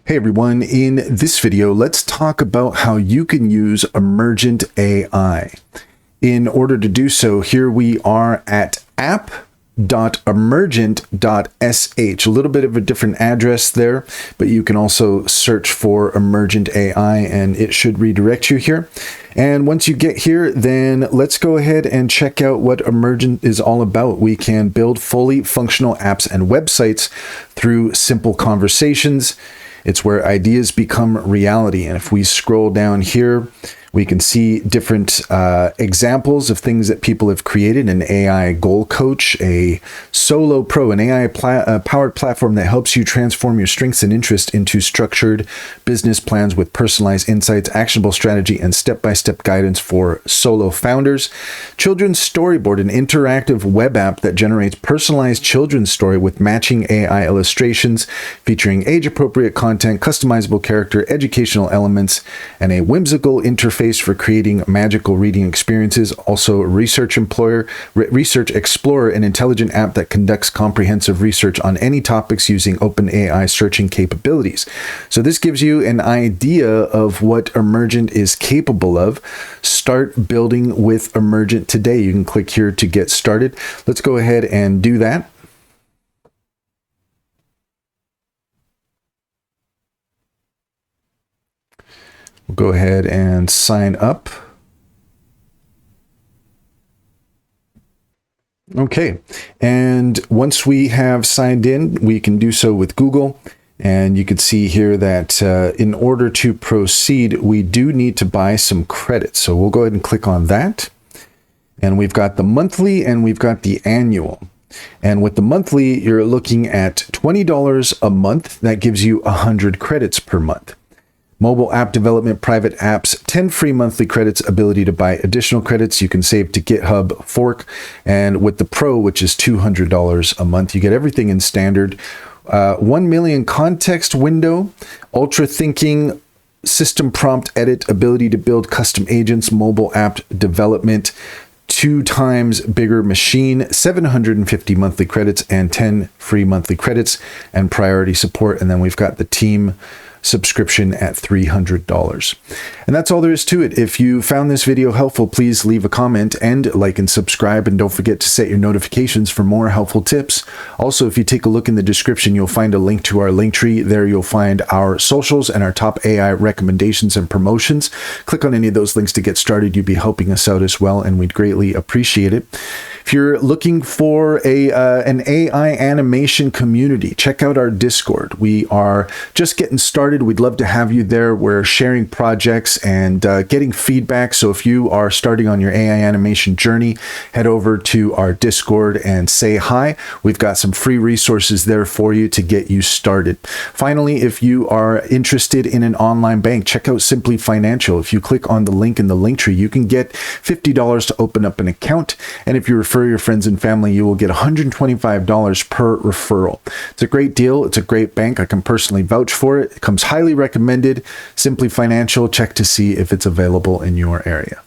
Hey everyone, in this video, let's talk about how you can use Emergent AI. In order to do so, here we are at app.emergent.sh. A little bit of a different address there, but you can also search for Emergent AI and it should redirect you here. And once you get here, then let's go ahead and check out what Emergent is all about. We can build fully functional apps and websites through simple conversations. It's where ideas become reality. And if we scroll down here, we can see different examples of things that people have created. An AI goal coach, a Solo Pro, an AI powered platform that helps you transform your strengths and interests into structured business plans with personalized insights, actionable strategy, and step-by-step guidance for solo founders. Children's Storyboard, an interactive web app that generates personalized children's story with matching AI illustrations, featuring age-appropriate content, customizable character, educational elements, and a whimsical interface for creating magical reading experiences. Also, Research Explorer, an intelligent app that conducts comprehensive research on any topics using OpenAI searching capabilities. So this gives you an idea of what Emergent is capable of. Start building with Emergent today. You can click here to get started. Let's go ahead and do that. We'll go ahead and sign up. Okay, and once we have signed in, we can do so with Google. And you can see here that in order to proceed, we do need to buy some credits. So we'll go ahead and click on that. And we've got the monthly and we've got the annual. And with the monthly, you're looking at $20 a month. That gives you 100 credits per month. Mobile app development, private apps, 10 free monthly credits, ability to buy additional credits. You can save to GitHub, Fork, and with the Pro, which is $200 a month, you get everything in standard. 1 million context window, ultra thinking, system prompt edit, ability to build custom agents, mobile app development, 2 times bigger machine, 750 monthly credits, and 10 free monthly credits, and priority support. And then we've got the team subscription at $300. And that's all there is to it. If you found this video helpful, please leave a comment and like and subscribe, and don't forget to set your notifications for more helpful tips. Also, if you take a look in the description, you'll find a link to our link tree. There you'll find our socials and our top AI recommendations and promotions. Click on any of those links to get started. You'd be helping us out as well, and we'd greatly appreciate it. If you're looking for an AI animation community, check out our Discord. We are just getting started. We'd love to have you there. We're sharing projects and getting feedback. So if you are starting on your AI animation journey, head over to our Discord and say hi. We've got some free resources there for you to get you started. Finally, if you are interested in an online bank, check out Simply Financial. If you click on the link in the link tree, you can get $50 to open up an account. And if you refer your friends and family, you will get $125 per referral. It's a great deal. It's a great bank. I can personally vouch for it. It comes highly recommended. Simply Financial. Check to see if it's available in your area.